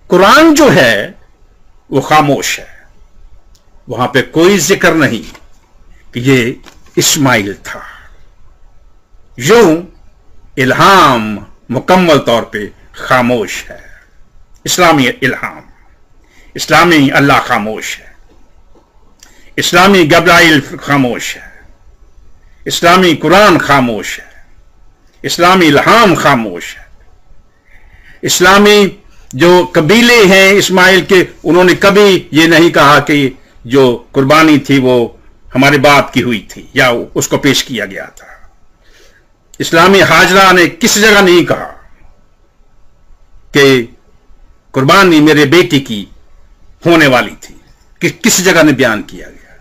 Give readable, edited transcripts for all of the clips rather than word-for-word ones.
قرآن جو ہے وہ خاموش ہے، وہاں پہ کوئی ذکر نہیں کہ یہ اسماعیل تھا۔ یوں الہام مکمل طور پہ خاموش ہے، اسلامی الہام، اسلامی اللہ خاموش ہے، اسلامی جبرائیل خاموش ہے، اسلامی قرآن خاموش ہے، اسلامی الہام خاموش ہے۔ اسلامی جو قبیلے ہیں اسماعیل کے، انہوں نے کبھی یہ نہیں کہا کہ جو قربانی تھی وہ ہمارے باپ کی ہوئی تھی یا اس کو پیش کیا گیا تھا۔ اسلامی حاجرہ نے کس جگہ نہیں کہا کہ قربانی میرے بیٹی کی ہونے والی تھی، کس جگہ نے بیان کیا گیا؟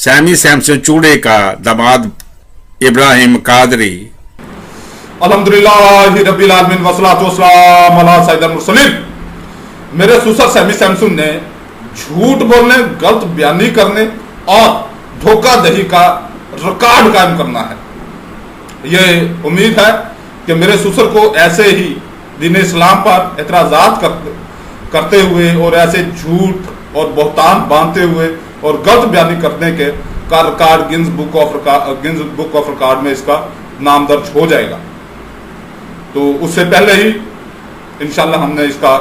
سیمی سیمسن چوڑے کا داماد ابراہیم قادری، الحمدللہ رب العالمین والصلاۃ والسلام علی سید المرسلین۔ میرے سسر سیمی سیمسن نے جھوٹ بولنے، غلط بیانی کرنے اور دھوکہ دہی کا ریکارڈ قائم کرنا ہے۔ یہ امید ہے کہ میرے سسر کو ایسے ہی دین اسلام پر اعتراضات کرتے ہوئے اور ایسے جھوٹ اور بہتان باندھتے ہوئے اور غلط بیانی کرنے کے record guns book of record میں اس کا نام درج ہو جائے گا۔ تو اس سے پہلے ہی انشاءاللہ ہم نے اس کا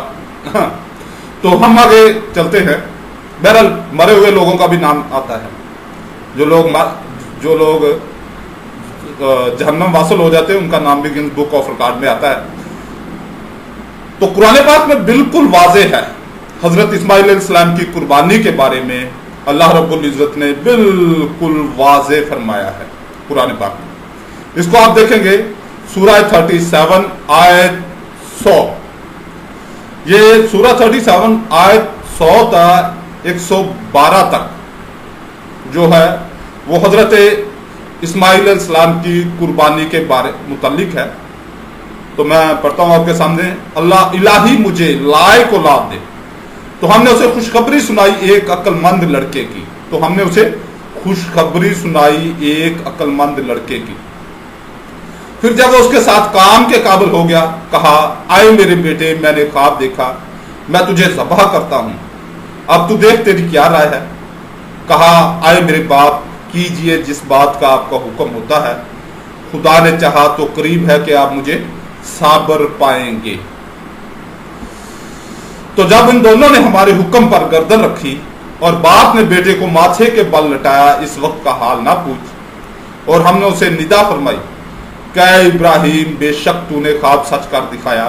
تو ہم آگے چلتے ہیں۔ بہرحال مرے ہوئے لوگوں کا بھی نام آتا ہے، جو لوگ جہنم واصل ہو جاتے ہیں ان کا نام بھی گنز بک آف ریکارڈ میں آتا ہے۔ تو قرآن پاک میں بالکل واضح ہے، حضرت اسماعیل علیہ السلام کی قربانی کے بارے میں اللہ رب العزت نے بالکل واضح فرمایا ہے قرآن پاک میں۔ اس کو آپ دیکھیں گے سورہ 37 آیت 100، یہ سورہ 37 آیت 100 تا 112 تک جو ہے وہ حضرت اسماعیل علیہ السلام کی قربانی کے بارے متعلق ہے۔ تو میں پڑھتا ہوں آپ کے سامنے۔ اللہ الہی مجھے لائق اولاد دے، تو ہم نے اسے خوشخبری سنائی ایک عقل مند لڑکے کی، تو ہم نے اسے خوشخبری سنائی ایک عقل مند لڑکے کی۔ پھر جب وہ اس کے ساتھ کام کے قابل ہو گیا، کہا آئے میرے بیٹے، میں نے خواب دیکھا، میں تجھے ذبح کرتا ہوں، اب تو دیکھ تیری کیا رائے ہے۔ کہا آئے میرے باپ، کیجئے جس بات کا آپ کا حکم ہوتا ہے، خدا نے چاہا تو قریب ہے کہ آپ مجھے صابر پائیں گے۔ تو جب ان دونوں نے ہمارے حکم پر گردن رکھی اور باپ نے بیٹے کو ماتھے کے بل لٹایا، اس وقت کا حال نہ پوچھ، اور ہم نے اسے ندا فرمائی کہ اے ابراہیم، بے شک تو نے خواب سچ کر دکھایا،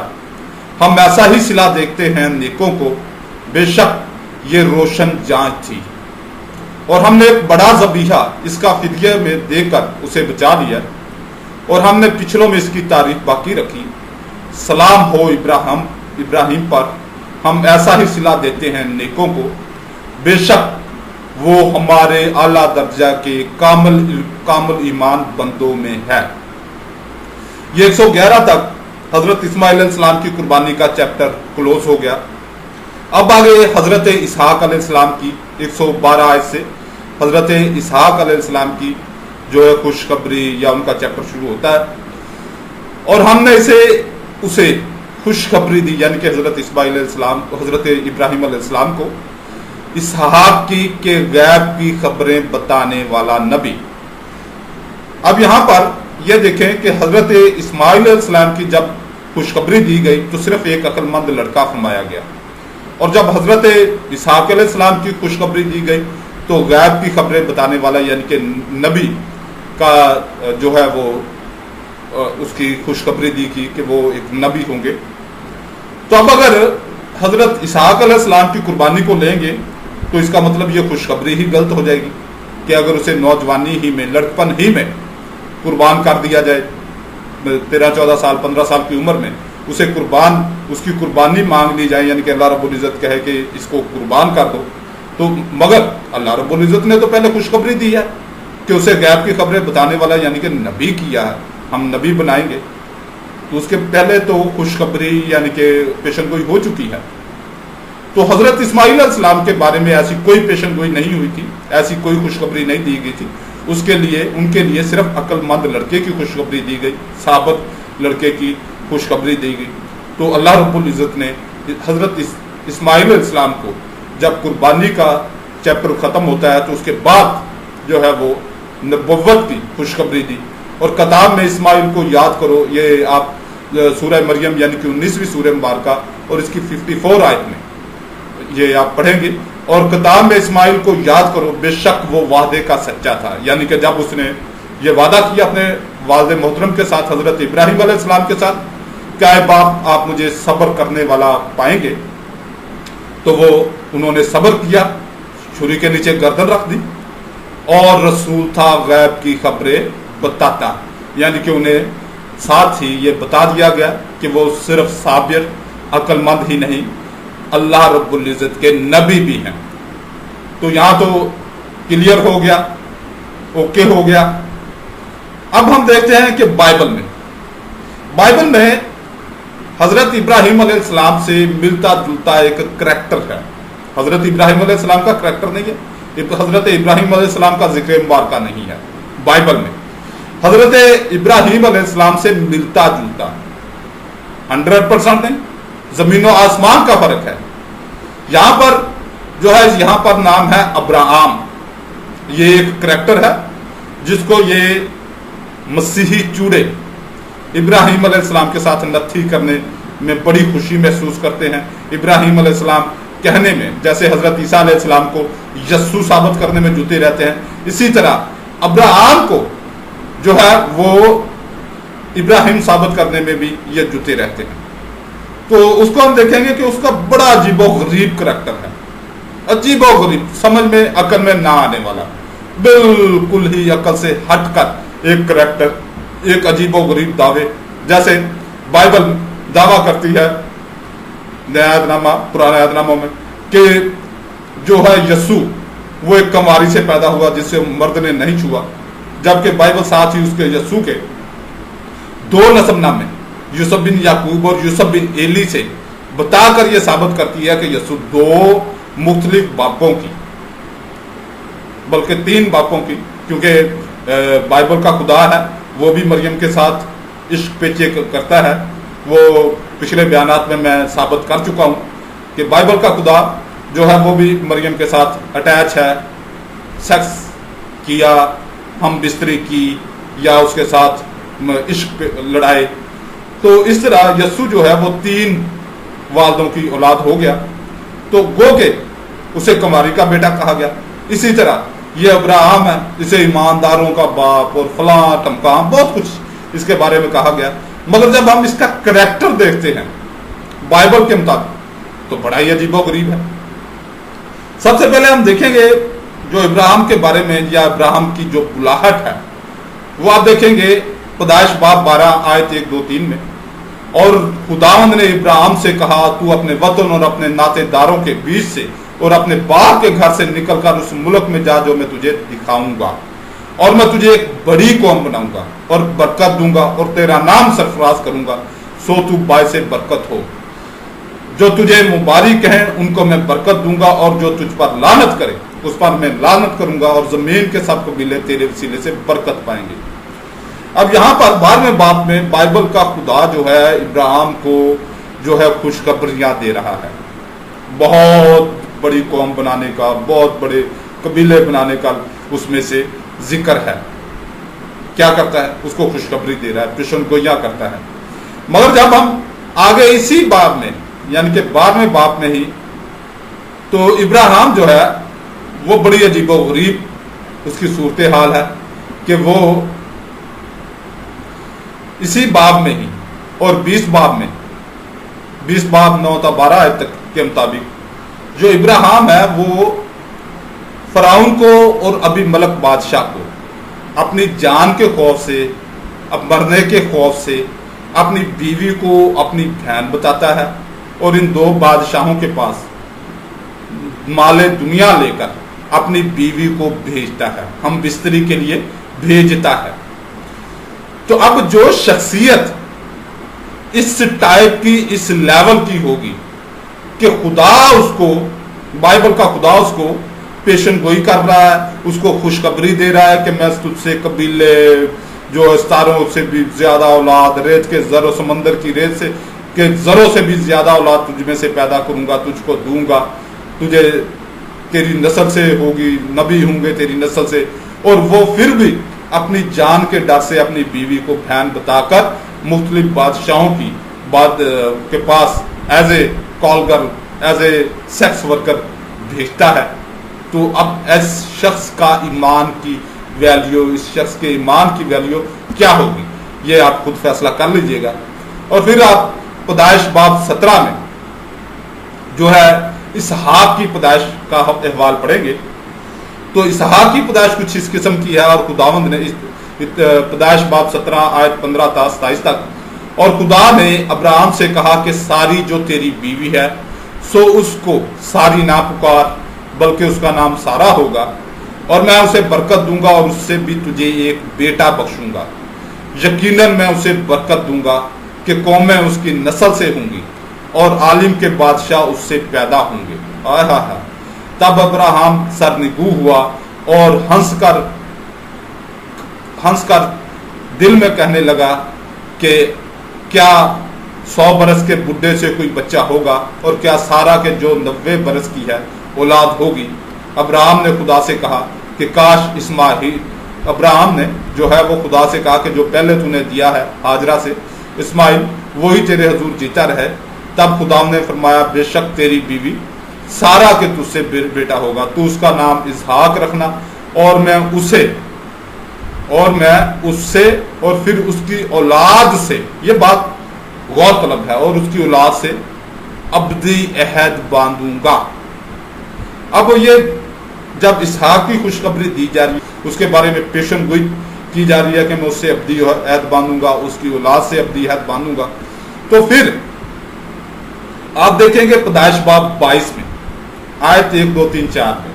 ہم ایسا ہی صلہ دیکھتے ہیں نیکوں کو، بے شک یہ روشن جانچ تھی، اور ہم نے ایک بڑا ذبیحہ اس کا فدیہ میں دے کر اسے بچا لیا، اور ہم نے پچھلوں میں اس کی تعریف باقی رکھی۔ سلام ہو ابراہیم پر، ہم ایسا ہی صلہ دیتے ہیں نیکوں کو، بے شک وہ ہمارے اعلیٰ درجہ کے کامل ایمان بندوں میں ہے۔ یہ 111 تک حضرت اسماعیل علیہ السلام کی قربانی کا چیپٹر کلوز ہو گیا۔ اب آگے حضرت اسحاق علیہ السلام کی 112 آیت سے حضرت اسحاق علیہ السلام کی جو ہے خوشخبری یا ان کا چیپٹر شروع ہوتا ہے، اور ہم نے اسے خوشخبری دی، یعنی کہ حضرت اسماعیل علیہ السلام کو، حضرت ابراہیم علیہ السلام کو اسحاق کی کہ غیب کی خبریں بتانے والا نبی۔ اب یہاں پر یہ دیکھیں کہ حضرت اسماعیل علیہ السلام کی جب خوشخبری دی گئی تو صرف ایک عقل مند لڑکا فرمایا گیا، اور جب حضرت اسحاق علیہ السلام کی خوشخبری دی گئی تو غیب کی خبریں بتانے والا یعنی کہ نبی کا جو ہے وہ اس کی خوشخبری دی کی کہ وہ ایک نبی ہوں گے۔ تو اب اگر حضرت اسحاق علیہ السلام کی قربانی کو لیں گے تو اس کا مطلب یہ خوشخبری ہی غلط ہو جائے گی کہ اگر اسے نوجوانی ہی میں، لڑکپن ہی میں قربان کر دیا جائے، 13-14 سال 15 سال کی عمر میں اسے اس کی قربانی مانگ لی جائے، یعنی کہ اللہ رب العزت کہے کہ اس کو قربان کر دو، تو مگر اللہ رب العزت نے تو پہلے خوشخبری دی ہے کہ اسے غیب کی خبریں بتانے والا یعنی کہ نبی کیا ہے، ہم نبی بنائیں گے، تو اس کے پہلے تو خوشخبری یعنی کہ پیشن گوئی ہو چکی ہے۔ تو حضرت اسماعیل علیہ السلام کے بارے میں ایسی کوئی پیشن گوئی نہیں ہوئی تھی، ایسی کوئی خوشخبری نہیں دی گئی تھی، ان کے لیے صرف عقل مند لڑکے کی خوشخبری دی گئی، ثابت لڑکے کی خوشخبری دی گئی۔ تو اللہ رب العزت نے حضرت اسماعیل علیہ السلام کو جب قربانی کا چیپٹر ختم ہوتا ہے تو اس کے بعد جو ہے وہ نبوت کی خوشخبری دی، اور کتاب میں اسماعیل کو یاد کرو، یہ آپ سورہ مریم یعنی کہ 19ویں سورہ مبارکہ اور اس کی 54 آیت میں یہ آپ پڑھیں گے، اور کتاب میں اسماعیل کو یاد کرو بے شک وہ وعدے کا سچا تھا، یعنی کہ جب اس نے یہ وعدہ کیا اپنے والد محترم کے ساتھ، حضرت ابراہیم علیہ السلام کے ساتھ، کہ اے باپ آپ مجھے صبر کرنے والا پائیں گے، تو وہ انہوں نے صبر کیا، چھری کے نیچے گردن رکھ دی، اور رسول تھا غیب کی خبریں بتاتا، یعنی کہ انہیں ساتھ ہی یہ بتا دیا گیا کہ وہ صرف صابر عقل مند ہی نہیں، اللہ رب العزت کے نبی بھی ہیں۔ تو یہاں تو کلیئر ہو گیا، اوکے ہو گیا۔ اب ہم دیکھتے ہیں کہ بائبل میں حضرت ابراہیم علیہ السلام سے ملتا جلتا ایک کریکٹر ہے۔ حضرت ابراہیم علیہ السلام کا کریکٹر نہیں ہے، حضرت ابراہیم علیہ السلام کا ذکر مبارکہ نہیں ہے بائبل میں، حضرت ابراہیم علیہ السلام سے ملتا جلتا 100% نہیں، زمین و آسمان کا فرق ہے۔ یہاں پر جو ہے یہاں پر نام ہے ابراہام، یہ ایک کریکٹر ہے جس کو یہ مسیحی چوڑے ابراہیم علیہ السلام کے ساتھ نتھی کرنے میں بڑی خوشی محسوس کرتے ہیں۔ ابراہیم علیہ السلام کہنے میں جیسے حضرت عیسیٰ علیہ السلام کو یسوع ثابت کرنے میں جتے رہتے ہیں، اسی طرح ابراہام کو جو ہے وہ ابراہیم ثابت کرنے میں بھی یہ جتے رہتے ہیں۔ تو اس کو ہم دیکھیں گے کہ اس کا بڑا عجیب و غریب کریکٹر ہے، عجیب و غریب، سمجھ میں عقل میں نہ آنے والا، بالکل ہی عقل سے ہٹ کر ایک کریکٹر، ایک عجیب و غریب دعوے، جیسے بائبل دعویٰ کرتی ہے نیا عہد نامہ پرانے عہد ناموں میں کہ جو ہے یسوع وہ ایک کنواری سے پیدا ہوا جس سے مرد نے نہیں چھوا، جبکہ بائبل ساتھ ہی اس کے یسوع کے 2 نسب نامے یوسف بن یعقوب اور یوسف بن ایلی سے بتا کر یہ ثابت کرتی ہے کہ یسوع 2 مختلف باپوں کی، بلکہ 3 باپوں کی، کیونکہ بائبل کا خدا ہے وہ بھی مریم کے ساتھ عشق پیچے کرتا ہے۔ وہ پچھلے بیانات میں ثابت کر چکا ہوں کہ بائبل کا خدا جو ہے وہ بھی مریم کے ساتھ اٹیچ ہے، سیکس کیا، ہم بستری کی یا اس کے ساتھ عشق لڑائے۔ تو اس طرح یسوع جو ہے وہ 3 والدوں کی اولاد ہو گیا، تو گو کہ اسے کماری کا بیٹا کہا گیا۔ اسی طرح یہ ابراہم ہے، اسے ایمانداروں کا باپ اور فلاں ٹمکاں بہت کچھ اس کے بارے میں کہا گیا، مگر جب ہم اس کا کریکٹر دیکھتے ہیں بائبل کے مطابق تو بڑا ہی عجیب و غریب ہے۔ سب سے پہلے ہم دیکھیں گے جو ابراہم کے بارے میں یا ابراہم کی جو بلاہٹ ہے وہ آپ دیکھیں گے پیدائش باب 12 آیت 1 2 3 میں، اور خداوند نے ابراہم سے کہا تو اپنے وطن اور اپنے ناطے داروں کے بیچ سے اور اپنے باپ کے گھر سے نکل کر اس ملک میں جا جو میں تجھے دکھاؤں گا، اور میں تجھے ایک بڑی قوم بناؤں گا اور برکت دوں گا اور تیرا نام سرفراز کروں گا، سو تو باعث برکت ہو۔ جو تجھے مبارک کہیں ان کو میں برکت دوں گا، اور جو تجھ پر لعنت کرے اس پر میں لعنت کروں گا، اور زمین کے سب قبیلے تیرے وسیلے سے برکت پائیں گے۔ اب یہاں پر 12ویں باب میں بائبل کا خدا جو ہے ابراہم کو جو ہے خوشخبریاں دے رہا ہے، بہت بڑی قوم بنانے کا، بہت بڑے قبیلے بنانے کا اس میں سے ذکر ہے۔ کیا کرتا ہے؟ اس کو خوشخبری دے رہا ہے، پیشن گوئیاں کرتا ہے۔ مگر جب ہم آگے اسی باب میں یعنی کہ 12ویں باب میں ہی تو ابراہم جو ہے وہ بڑی عجیب و غریب اس کی صورتحال ہے کہ وہ اسی باب میں ہی اور 20 باب میں 20 باب 9 تا 12 آیت تک کے مطابق جو ابراہم ہے وہ فرعون کو اور ابھی ملک بادشاہ کو اپنی جان کے خوف سے، اب مرنے کے خوف سے، اپنی بیوی کو اپنی بہن بتاتا ہے، اور ان 2 بادشاہوں کے پاس مال دنیا لے کر اپنی بیوی کو بھیجتا ہے، ہم بستری کے لیے بھیجتا ہے۔ تو اب جو شخصیت اس ٹائپ کی، اس لیول کی ہوگی کہ خدا اس کو، بائبل کا خدا اس کو پیشن گوئی کر رہا ہے، اس کو خوشخبری دے رہا ہے کہ میں تجھ سے قبیلے جو ستاروں سے بھی زیادہ اولاد، ریت کے زر و سمندر کی ریت سے کہ زروں سے بھی زیادہ اولاد تجھ میں سے پیدا کروں گا، تجھ کو دوں گا، تجھے تیری نسل سے ہوگی، نبی ہوں گے تیری نسل سے. اور وہ پھر بھی اپنی جان کے ڈر سے اپنی بیوی کو بہن بتا کر مختلف بادشاہوں کی بات کے پاس as a call girl, as a sex worker بھیجتا ہے. تو اب اس شخص کا ایمان کی ویلیو، اس شخص کے ایمان کی ویلیو کیا ہوگی، یہ آپ خود فیصلہ کر لیجئے گا. اور پھر آپ پیدائش باب 17 میں جو ہے اسحاق کی پیدائش کا احوال پڑھیں گے. تو اسحاق کی پیدائش کچھ اس قسم کی ہے، اور خداوند نے پیدائش باب 17 آیت 15 تا 27 تک، اور خدا نے ابراہم سے کہا کہ ساری جو تیری بیوی ہے سو اس کو ساری نہ پکار، بلکہ اس کا نام سارا ہوگا، اور میں اسے برکت دوں گا اور اس سے بھی تجھے ایک بیٹا بخشوں گا. یقیناً میں اسے برکت دوں گا کہ قومیں اس کی نسل سے ہوں گی اور عالم کے بادشاہ اس سے پیدا ہوں گے. تب ابراہم سرنگو ہوا اور ہنس کر دل میں کہنے لگا کہ کیا 100 برس کے بڈھے سے کوئی بچہ ہوگا، اور کیا سارا کے جو 90 برس کی ہے اولاد ہوگی. ابراہم نے خدا سے کہا کہ کاش اسماعیل، ابراہم نے جو ہے وہ خدا سے کہا کہ جو پہلے تو نے دیا ہے ہاجرہ سے اسماعیل، وہی تیرے حضور جیتا رہے. تب خدا نے فرمایا بے شک تیری بیوی سارا کے تجھ سے بیٹا ہوگا، تو اس کا نام اسحاق رکھنا، اور میں اس سے اور پھر اس کی اولاد سے، یہ بات غور طلب ہے، اور اس کی اولاد سے ابدی عہد باندھوں گا. اب یہ جب اسحاق کی خوشخبری دی جا رہی ہے، اس کے بارے میں پیشن گوئی کی جا رہی ہے کہ میں اس سے ابدی عہد باندھوں گا، اس کی اولاد سے ابدی عہد باندھوں گا. تو پھر آپ دیکھیں گے پیدائش باب 22 میں آیت 1 2 3 4 میں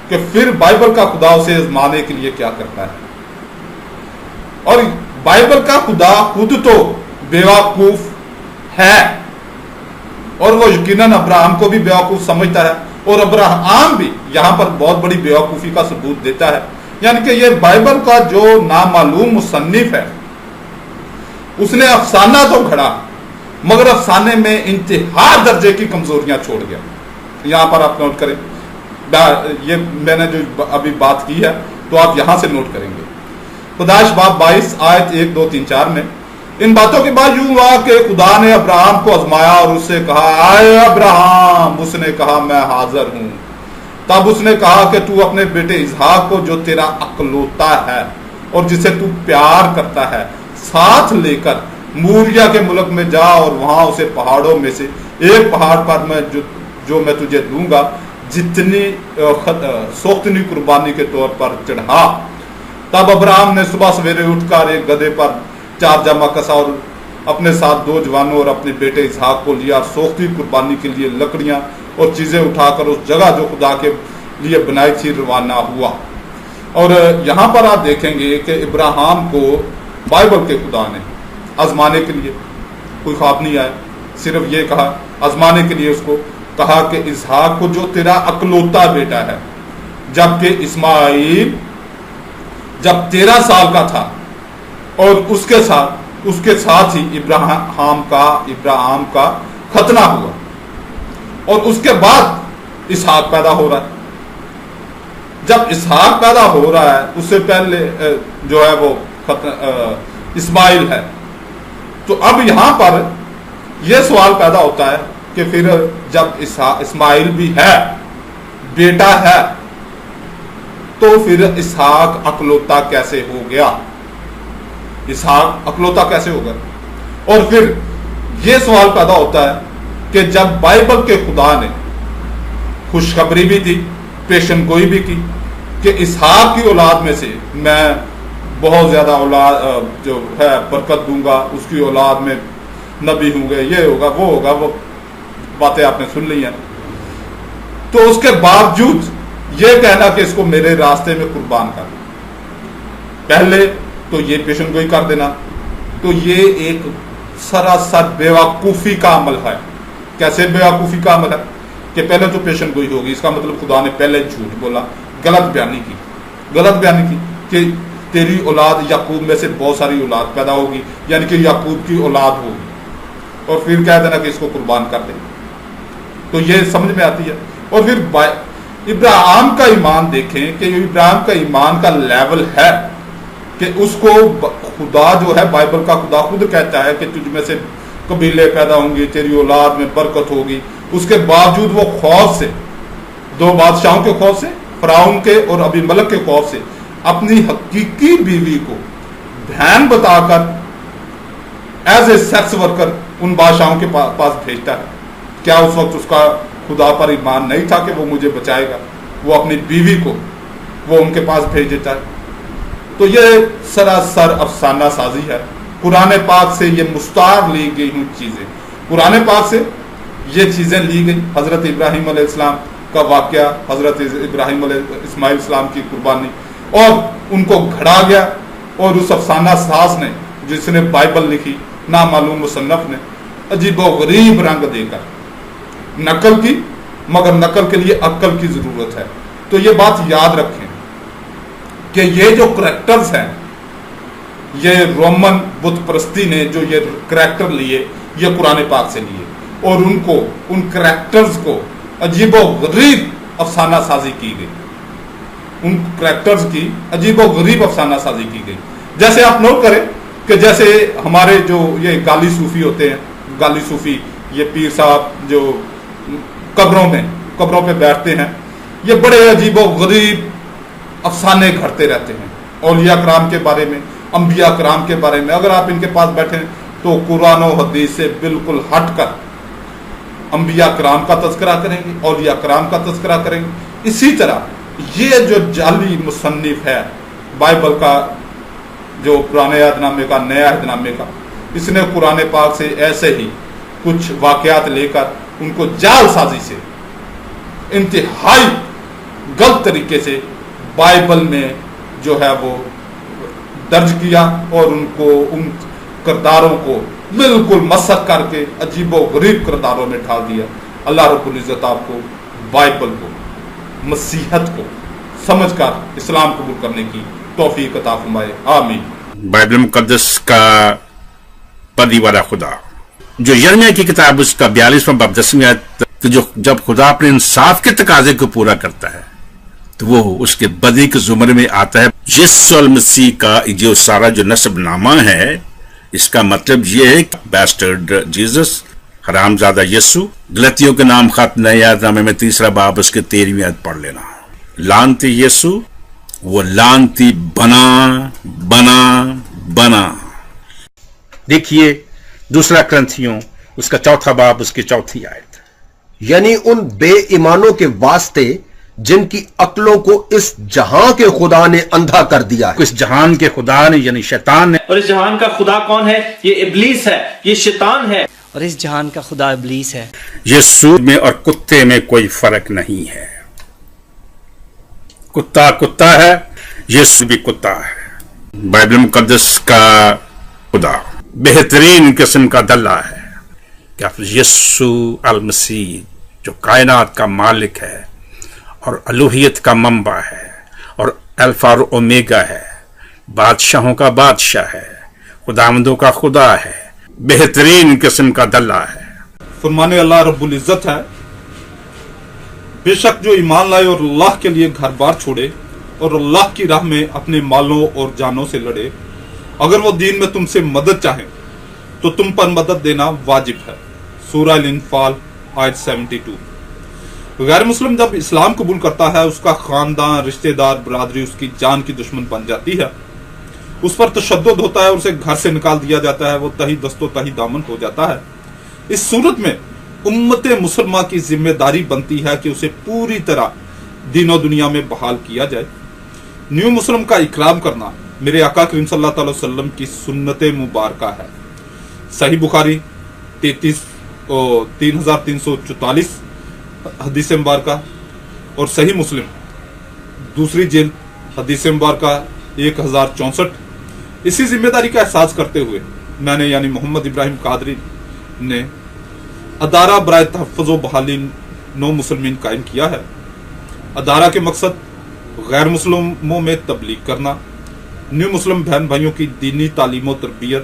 کہ پھر بائبل کا خدا اسے آزمانے کے لیے کیا کرتا ہے. اور بائبل کا خدا خود تو بیوقوف ہے، اور وہ یقیناً ابراہم کو بھی بیوقوف سمجھتا ہے، اور ابراہم بھی یہاں پر بہت بڑی بیوقوفی کا ثبوت دیتا ہے. یعنی کہ یہ بائبل کا جو نامعلوم مصنف ہے، اس نے افسانہ تو گھڑا مگر افسانے میں انتہا درجے کی کمزوریاں چھوڑ گیا. یہاں پر آپ نوٹ کریں، یہ میں نے جو ابھی بات کی ہے تو آپ یہاں سے نوٹ کریں گے. پیدائش باب 22 آیت 1 2 3 4 میں ان باتوں کے بعد یوں ہوا کہ خدا نے ابراہم کو آزمایا اور اس سے کہا آئے ابراہم. اس نے کہا میں حاضر ہوں. تب اس نے کہا کہ تو اپنے بیٹے اسحاق کو جو تیرا اکلوتا ہے اور جسے تو پیار کرتا ہے ساتھ لے کر موریا کے ملک میں جا، اور وہاں اسے پہاڑوں میں سے ایک پہاڑ پر میں جو میں تجھے دوں گا جتنی سوختنی قربانی کے طور پر چڑھا. تب ابراہم نے صبح سویرے اٹھ کر ایک گدھے پر 4 جامہ کسا اور اپنے ساتھ 2 جوانوں اور اپنے بیٹے اسحاق کو لیا، اور سوختی قربانی کے لیے لکڑیاں اور چیزیں اٹھا کر اس جگہ جو خدا کے لیے بنائی تھی روانہ ہوا. اور یہاں پر آپ دیکھیں گے کہ ابراہم کو بائبل کے خدا نے آزمانے کے لیے، کوئی خواب نہیں آیا، صرف یہ کہا آزمانے کے لیے اس کو کہا کہ اسحاق کو جو تیرا اکلوتا بیٹا ہے. جبکہ اسماعیل جب 13 سال کا تھا اور اس کے ساتھ ہی ابراہم کا ختنہ ہوا، اور اس کے بعد اسحاق پیدا ہو رہا ہے. جب اسحاق پیدا ہو رہا ہے اس سے پہلے جو ہے وہ اسماعیل ہے. تو اب یہاں پر یہ سوال پیدا ہوتا ہے کہ پھر جب اسماعیل بھی ہے، بیٹا ہے، تو پھر اسحاق اکلوتا کیسے ہو گیا؟ اسحاق اکلوتا کیسے ہوگا؟ اور پھر یہ سوال پیدا ہوتا ہے کہ جب بائبل کے خدا نے خوشخبری بھی دی، پیشن گوئی بھی کی کہ اسحاق کی اولاد میں سے میں بہت زیادہ اولاد جو ہے برکت دوں گا، اس کی اولاد میں نبی ہوں گے، یہ ہوگا وہ ہوگا، وہ باتیں آپ نے سن لی ہیں. تو اس کے باوجود یہ کہنا کہ اس کو میرے راستے میں قربان کر، پہلے تو یہ پیشن گوئی کر دینا، تو یہ ایک سراسر بیوقوفی کا عمل ہے. کیسے بیوقوفی کا عمل ہے کہ پہلے تو پیشن گوئی ہوگی، اس کا مطلب خدا نے پہلے جھوٹ بولا، غلط بیانی کی کہ تیری اولاد یعقوب میں سے بہت ساری اولاد پیدا ہوگی، یعنی کہ یعقوب کی اولاد ہوگی. اور پھر کہہ دینا کہ اس کو قربان کر دیں. تو یہ سمجھ میں آتی ہے. اور پھر ابراہیم کا ایمان دیکھیں کہ ابراہیم کا ایمان کا لیول ہے کہ اس کو خدا جو ہے بائبل کا خدا خود کہتا ہے کہ تجھ میں سے قبیلے پیدا ہوں گے، تیری اولاد میں برکت ہوگی. اس کے باوجود وہ خوف سے، دو بادشاہوں کے خوف سے، فرعون کے اور ابی ملک کے خوف سے، اپنی حقیقی بیوی کو بہن بتا کر ایز اے سیکس ورکر ان بادشاہوں کے پاس بھیجتا ہے. کیا اس وقت اس کا خدا پر ایمان نہیں تھا کہ وہ مجھے بچائے گا؟ وہ اپنی بیوی کو وہ ان کے پاس بھیج دیتا ہے. تو یہ سراسر افسانہ سازی ہے. قرآن پاک سے یہ مستعار لی گئی ہوں چیزیں، قرآن پاک سے یہ چیزیں لی گئی. حضرت ابراہیم علیہ السلام کا واقعہ، حضرت ابراہیم علیہ اسماعیل السلام کی قربانی، اور ان کو گھڑا گیا. اور اس افسانہ ساز نے جس نے بائبل لکھی، نامعلوم مصنف نے عجیب و غریب رنگ دے کر نقل کی، مگر نقل کے لیے عقل کی ضرورت ہے. تو یہ بات یاد رکھیں کہ یہ جو کریکٹرز ہیں، یہ رومن بت پرستی نے جو یہ کریکٹر لیے، یہ قرآن پاک سے لیے، اور ان کریکٹرز کو عجیب و غریب افسانہ سازی کی گئی. ان کریکٹرز کی عجیب و غریب افسانہ سازی کی گئی. جیسے آپ نوٹ کریں کہ جیسے ہمارے جو یہ گالی صوفی ہوتے ہیں، گالی صوفی، یہ پیر صاحب جو قبروں پہ بیٹھتے ہیں، یہ بڑے عجیب و غریب افسانے گھڑتے رہتے ہیں اولیاء کرام کے بارے میں، انبیاء کرام کے بارے میں. اگر آپ ان کے پاس بیٹھیں تو قرآن و حدیث سے بالکل ہٹ کر انبیاء کرام کا تذکرہ کریں گے، اولیاء کرام کا تذکرہ کریں گے. اسی طرح یہ جو جعلی مصنف ہے بائبل کا، جو پرانے عہد نامے کا، نیا عہد نامے کا، اس نے قرآن پاک سے ایسے ہی کچھ واقعات لے کر ان کو جعل سازی سے انتہائی غلط طریقے سے بائبل میں جو ہے وہ درج کیا، اور ان کرداروں کو بالکل مسخ کر کے عجیب و غریب کرداروں میں ڈھال دیا. اللہ رب العزت آپ کو بائبل کو، مسیحت کو سمجھ کر اسلام قبول کرنے کی توفیق عطا فرمائے. آمین. بائبل مقدس کا پدی والا خدا، جو یرمیہ کی کتاب اس کا 42واں باب 10ویں آیت، تو جب خدا اپنے انصاف کے تقاضے کو پورا کرتا ہے تو وہ اس کے بدی کے زمرے میں آتا ہے. یسوع المسیح کا جو سارا جو نسب نامہ ہے، اس کا مطلب یہ ہے کہ بیسٹرڈ جیزس، حرام زادہ یسوع. غلطیوں کے نام خط نئے عہد نامے میں 3 باب اس کے 13ویں آیت پڑھ لینا. لعنتی یسوع، وہ لعنتی بنا. دیکھیے 2 کرنتھیوں اس کا 4 باب اس کی 4 آیت. یعنی ان بے ایمانوں کے واسطے جن کی عقلوں کو اس جہاں کے خدا نے اندھا کر دیا ہے. اس جہان کے خدا نے یعنی شیطان نے. اور اس جہان کا خدا کون ہے؟ یہ ابلیس ہے، یہ شیطان ہے. اور اس جہان کا خدا ابلیس ہے. یسوع میں اور کتے میں کوئی فرق نہیں ہے. کتا ہے، یسوع بھی کتا ہے. بائبل مقدس کا خدا بہترین قسم کا دلہ ہے کہ یسوع المسیح جو کائنات کا مالک ہے اور الوہیت کا منبع ہے اور الفا اور اومیگا ہے، بادشاہوں کا بادشاہ ہے، خداوندوں کا خدا ہے، بہترین قسم کا دلہ ہے. فرمانے اللہ رب العزت ہے، بے شک جو ایمان لائے اور اللہ کے لیے گھر بار چھوڑے اور اللہ کی راہ میں اپنے مالوں اور جانوں سے لڑے، اگر وہ دین میں تم سے مدد چاہیں تو تم پر مدد دینا واجب ہے. سورہ الانفال آیت 72. غیر مسلم جب اسلام قبول کرتا ہے، اس کا خاندان، رشتہ دار، برادری اس کی جان کی دشمن بن جاتی ہے، اس پر تشدد ہوتا ہے، اسے گھر سے نکال دیا جاتا ہے، وہ تہی دست و تہی دامن ہو جاتا ہے. اس صورت میں امت مسلمہ کی ذمہ داری بنتی ہے کہ اسے پوری طرح دین و دنیا میں بحال کیا جائے. نیو مسلم کا اکرام کرنا میرے آقا کریم صلی اللہ علیہ وسلم کی سنت مبارکہ ہے. صحیح بخاری 3344 حدیث مبارکہ اور صحیح مسلم 2 جلد حدیث مبارکہ 1064. اسی ذمہ داری کا احساس کرتے ہوئے میں نے یعنی محمد ابراہیم قادری نے ادارہ برائے تحفظ و بحالی نو مسلمین قائم کیا ہے. ادارہ کے مقصد غیر مسلموں میں تبلیغ کرنا، نیو مسلم بہن بھائیوں کی دینی تعلیم و تربیت،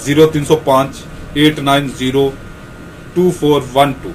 0305 890 2412